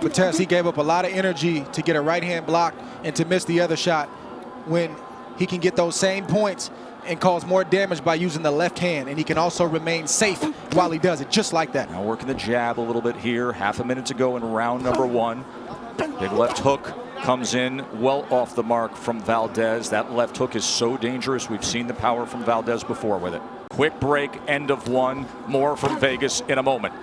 Valdez, he gave up a lot of energy to get a right-hand block and to miss the other shot when he can get those same points and cause more damage by using the left hand, and he can also remain safe while he does it, just like that. Now working the jab a little bit here. Half a minute to go in round number one. Big left hook comes in well off the mark from Valdez. That left hook is so dangerous. We've seen the power from Valdez before with it. Quick break, end of one. More from Vegas in a moment.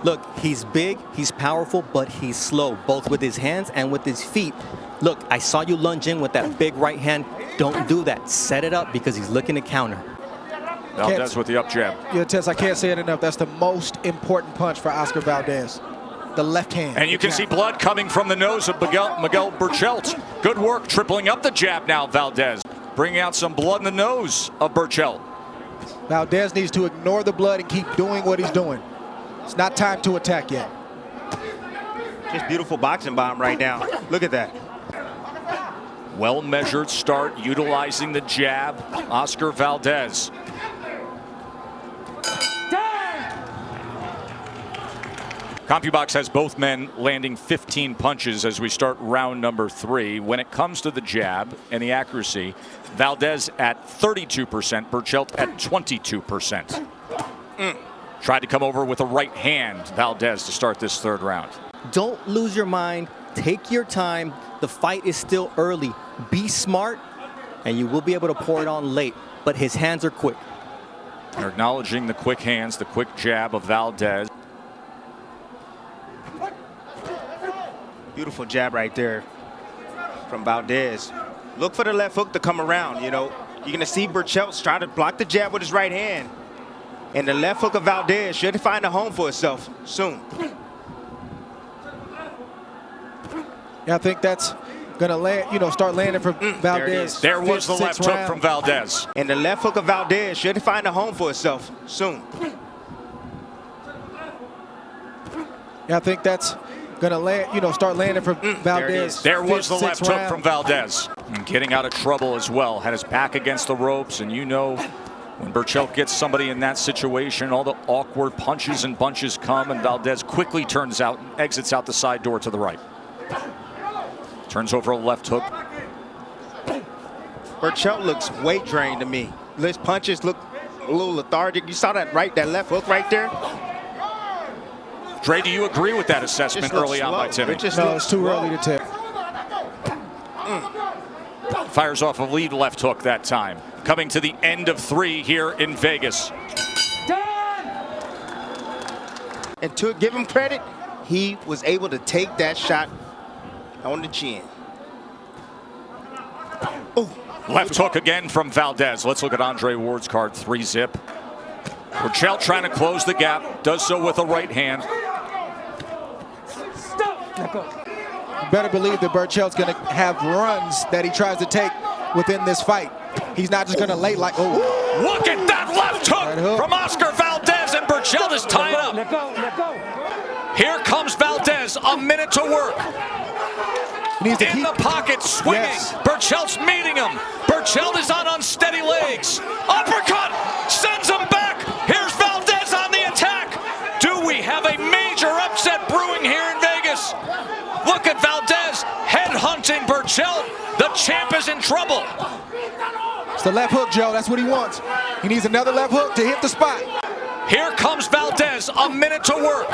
Look, he's big, he's powerful, but he's slow, both with his hands and with his feet. Look, I saw you lunge in with that big right hand. Don't do that. Set it up because he's looking to counter. Valdez with the up jab. Yeah, Tess, I can't say it enough. That's the most important punch for Oscar Valdez. The left hand. And you can see blood coming from the nose of Miguel Berchelt. Good work tripling up the jab now, Valdez. Bringing out some blood in the nose of Berchelt. Valdez needs to ignore the blood and keep doing what he's doing. It's not time to attack yet. Just beautiful boxing bomb right now. Look at that. Well-measured start, utilizing the jab. Oscar Valdez. CompuBox has both men landing 15 punches as we start round number three. When it comes to the jab and the accuracy, Valdez at 32%, Berchelt at 22%. Tried to come over with a right hand, Valdez, to start this third round. Don't lose your mind. Take your time. The fight is still early. Be smart, and you will be able to pour it on late. But his hands are quick. They're acknowledging the quick hands, the quick jab of Valdez. Beautiful jab right there from Valdez. Look for the left hook to come around, you know. You're going to see Berchelt try to block the jab with his right hand. And the left hook of Valdez should find a home for itself soon. Yeah, I think that's going to land, start landing for Valdez. There was the left hook from Valdez. And the left hook of Valdez should find a home for itself soon. Yeah, I think that's going to land, start landing for Valdez. There was the left hook from Valdez. And getting out of trouble as well. Had his back against the ropes, and when Berchelt gets somebody in that situation, all the awkward punches and bunches come, and Valdez quickly turns out and exits out the side door to the right. Turns over a left hook. Berchelt looks weight drained to me. His punches look a little lethargic. You saw that left hook right there? Dre, do you agree with that assessment early on by Timmy? No, it's too early to tell. Fires off a lead left hook that time. Coming to the end of three here in Vegas. And to give him credit, he was able to take that shot on the chin. Ooh. Left hook again from Valdez. Let's look at Andre Ward's card, 3-zip. Berchelt trying to close the gap, does so with a right hand. You better believe that Berchelt's going to have runs that he tries to take within this fight. He's not just going to lay like, oh. Look at that left hook from Oscar Valdez, and Berchelt is tied up. Here comes Valdez, a minute to work. In the pocket, swinging. Yes. Berchelt's meeting him. Berchelt is on unsteady legs. Uppercut sends him back. Here's Valdez on the attack. Do we have a major upset brewing here in Vegas? Look at Valdez headhunting Berchelt. The champ is in trouble. It's the left hook, Joe. That's what he wants. He needs another left hook to hit the spot. Here comes Valdez, a minute to work.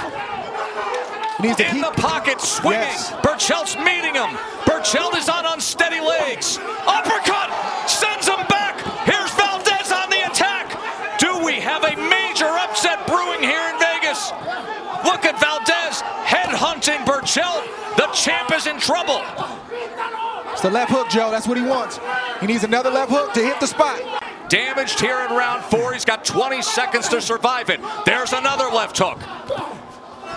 In the pocket, swinging. Yes. Berchelt's meeting him. Berchelt is on unsteady legs. Uppercut sends him back. Here's Valdez on the attack. Do we have a major upset brewing here in Vegas? Look at Valdez headhunting Berchelt. The champ is in trouble. It's the left hook, Joe. That's what he wants. He needs another left hook to hit the spot. Damaged here in round four. He's got 20 seconds to survive it. There's another left hook.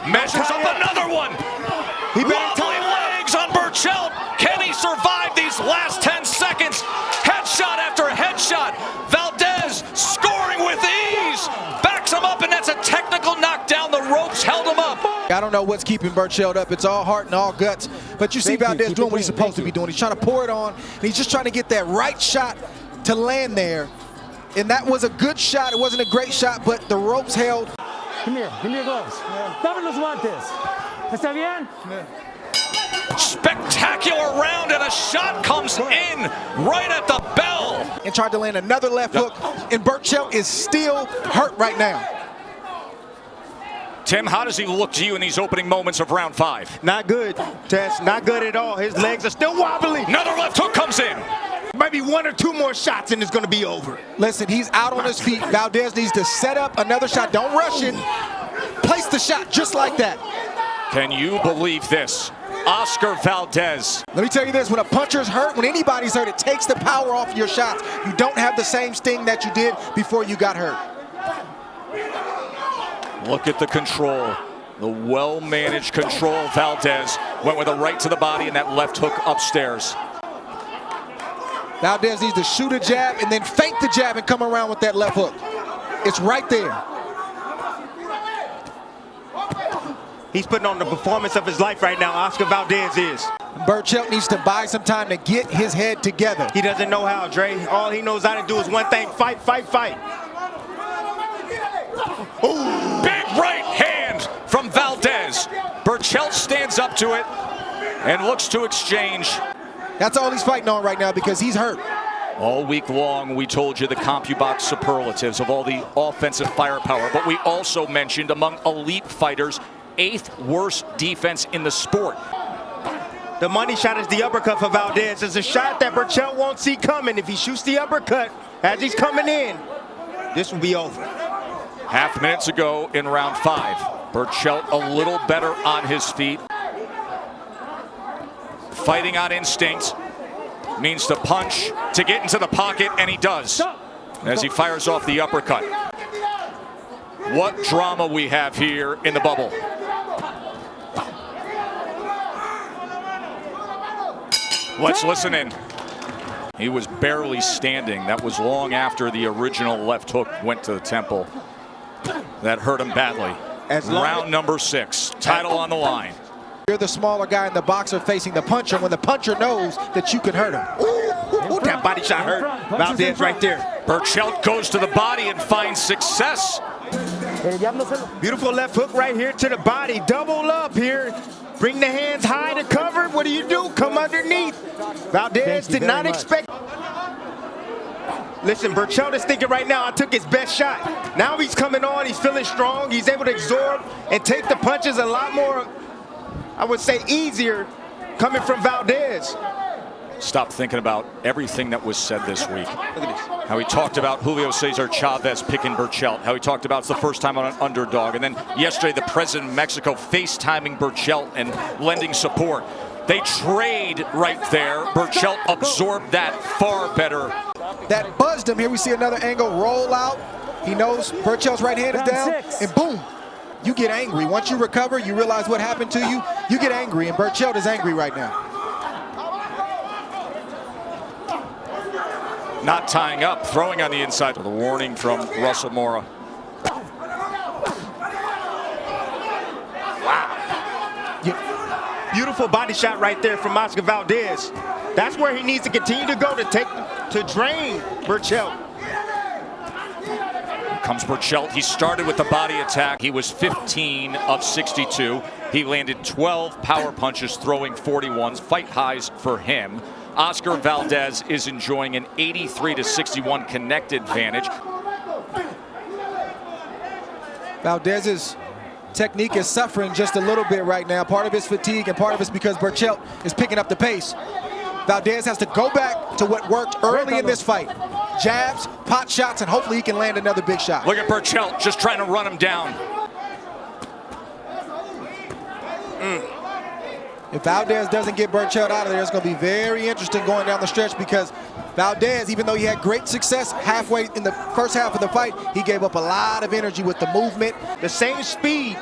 Measures up another one. Wobbly legs on Berchelt. Can he survive these last 10 seconds? Headshot after headshot. Valdez scoring with ease. Backs him up, and that's a technical knockdown. The ropes held him up. I don't know what's keeping Berchelt up. It's all heart and all guts. But you see Valdez doing what he's supposed to be doing. He's trying to pour it on, and he's just trying to get that right shot to land there. And that was a good shot. It wasn't a great shot, but the ropes held. Come here, give me your gloves. Dame los guantes. ¿Está bien? Spectacular round, and a shot comes in right at the bell. And tried to land another left hook, and Berchelt is still hurt right now. Tim, how does he look to you in these opening moments of round 5? Not good, Tess. Not good at all. His legs are still wobbly. Another left hook comes in. Maybe 1 or 2 more shots and it's going to be over. Listen, he's out on his feet. Valdez needs to set up another shot. Don't rush it. Place the shot just like that. Can you believe this? Oscar Valdez. Let me tell you this, when a puncher's hurt, when anybody's hurt, it takes the power off your shots. You don't have the same sting that you did before you got hurt. Look at the control. The well-managed control. Valdez went with a right to the body and that left hook upstairs. Valdez needs to shoot a jab and then fake the jab and come around with that left hook. It's right there. He's putting on the performance of his life right now, Oscar Valdez is. Berchelt needs to buy some time to get his head together. He doesn't know how, Dre. All he knows how to do is one thing, fight, fight, fight. Ooh. Big right hand from Valdez. Berchelt stands up to it and looks to exchange. That's all he's fighting on right now because he's hurt. All week long, we told you the CompuBox superlatives of all the offensive firepower, but we also mentioned among elite fighters, 8th worst defense in the sport. The money shot is the uppercut for Valdez. It's a shot that Berchelt won't see coming. If he shoots the uppercut as he's coming in, this will be over. Half minutes ago in round 5, Berchelt a little better on his feet. Fighting on instinct, means to punch, to get into the pocket, and he does as he fires off the uppercut. What drama we have here in the bubble. Let's listen in. He was barely standing. That was long after the original left hook went to the temple. That hurt him badly. Round number 6, title on the line. You're the smaller guy in the boxer facing the puncher when the puncher knows that you can hurt him. Ooh, that body shot hurt. Valdez right there. Berchelt goes to the body and finds success. Beautiful left hook right here to the body. Double up here. Bring the hands high to cover. What do? Come underneath. Valdez did not expect. Listen, Berchelt is thinking right now, I took his best shot. Now he's coming on. He's feeling strong. He's able to absorb and take the punches a lot more, I would say, easier coming from Valdez. Stop thinking about everything that was said this week. Look at this. How he talked about Julio Cesar Chavez picking Berchelt. How he talked about it's the first time on an underdog. And then yesterday, the president of Mexico FaceTiming Berchelt and lending support. They trade right there. Berchelt absorbed that far better. That buzzed him. Here we see another angle roll out. He knows Berchelt's right hand is down, and boom, you get angry. Once you recover, you realize what happened to you, you get angry, and Berchelt is angry right now. Not tying up, throwing on the inside. The warning from Russell Mora. Wow. Beautiful body shot right there from Oscar Valdez. That's where he needs to continue to go to drain Berchelt. Comes Berchelt. He started with the body attack. He was 15 of 62. He landed 12 power punches, throwing 41s, fight highs for him. Oscar Valdez is enjoying an 83-61 connected advantage. Valdez's technique is suffering just a little bit right now. Part of his fatigue and part of it's because Berchelt is picking up the pace. Valdez has to go back to what worked early in this fight. Jabs, pot shots, and hopefully he can land another big shot. Look at Berchelt just trying to run him down. If Valdez doesn't get Berchelt out of there, it's going to be very interesting going down the stretch because Valdez, even though he had great success halfway in the first half of the fight, he gave up a lot of energy with the movement. The same speed.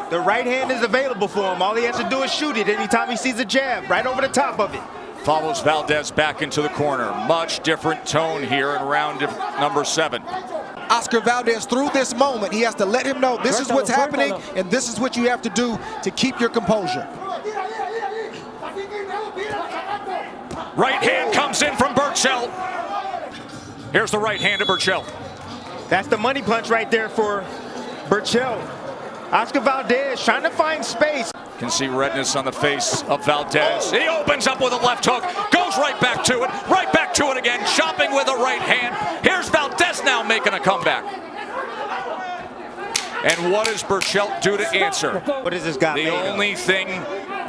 The right hand is available for him. All he has to do is shoot it anytime he sees a jab, right over the top of it. Follows Valdez back into the corner. Much different tone here in round number 7. Oscar Valdez, through this moment, he has to let him know this is what's happening and this is what you have to do to keep your composure. Right hand comes in from Berchelt. Here's the right hand of Berchelt. That's the money punch right there for Berchelt. Oscar Valdez trying to find space. Can see redness on the face of Valdez. He opens up with a left hook, goes right back to it again, chopping with a right hand. Here's Valdez now making a comeback. And what does Berchelt do to answer? What is this guy The made of? only thing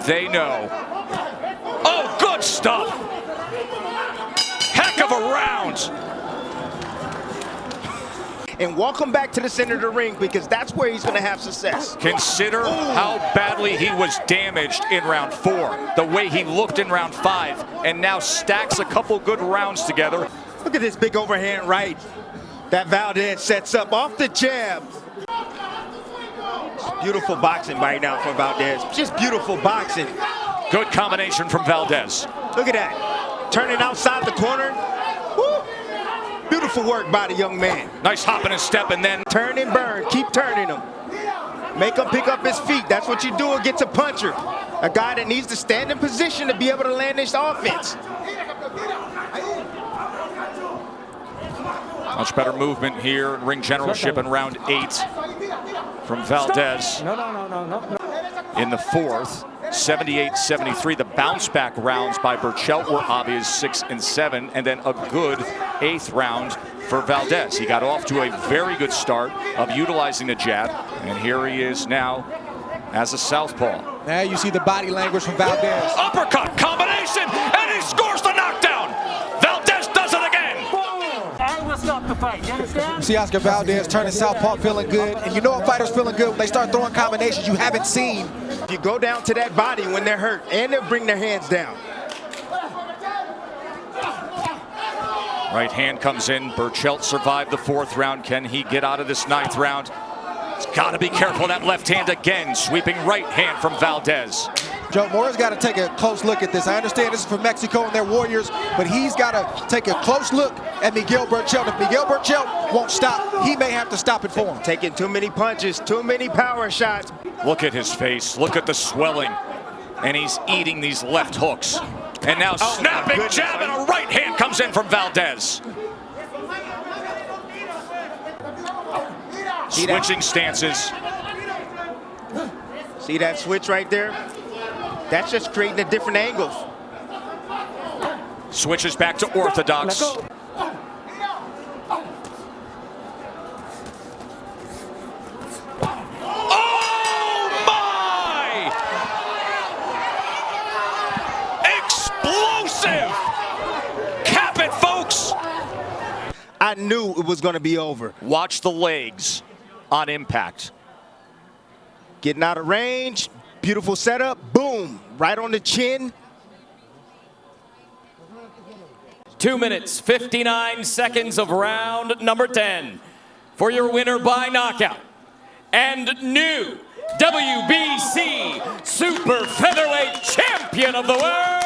they know. Oh, good stuff. Heck of a round. And walk him back to the center of the ring, because that's where he's going to have success. Consider how badly he was damaged in round 4, the way he looked in round 5, and now stacks a couple good rounds together. Look at this big overhand right that Valdez sets up off the jab. Beautiful boxing right now from Valdez. Just beautiful boxing. Good combination from Valdez. Look at that. Turning outside the corner. Woo. Beautiful work by the young man. Nice hop and a step, and then Turn and burn. Keep turning him. Make him pick up his feet. That's what you do against a puncher. A guy that needs to stand in position to be able to land this offense. much better movement here in ring generalship in round 8 from Valdez. No. In the 4th, 78-73. The bounce back rounds by Berchelt were obvious, 6 and 7, and then a good 8th round for Valdez. He got off to a very good start of utilizing the jab, and here he is now as a southpaw. Now you see the body language from Valdez. Uppercut combination, and he scores the knockdown. Valdez does it again. I will stop the fight. You understand? You see Oscar Valdez turning southpaw, feeling good, and you know a fighter's feeling good when they start throwing combinations you haven't seen. You go down to that body when they're hurt, and they'll bring their hands down. Right hand comes in. Berchelt survived the 4th round. Can he get out of this 9th round? He's got to be careful. That left hand again, sweeping right hand from Valdez. Joe Mora's got to take a close look at this. I understand this is from Mexico and their warriors, but he's got to take a close look at Miguel Berchelt. If Miguel Berchelt won't stop, he may have to stop it for him. Taking too many punches, too many power shots. Look at his face. Look at the swelling. And he's eating these left hooks. And now snapping jab and a right hand comes in from Valdez. Switching stances. See that switch right there? That's just creating a different angles. Switches back to orthodox. Oh my! Explosive! Cap it, folks! I knew it was going to be over. Watch the legs on impact. Getting out of range, beautiful setup, boom, right on the chin. 2 minutes, 59 seconds of round number 10 for your winner by knockout and new WBC Super Featherweight Champion of the World,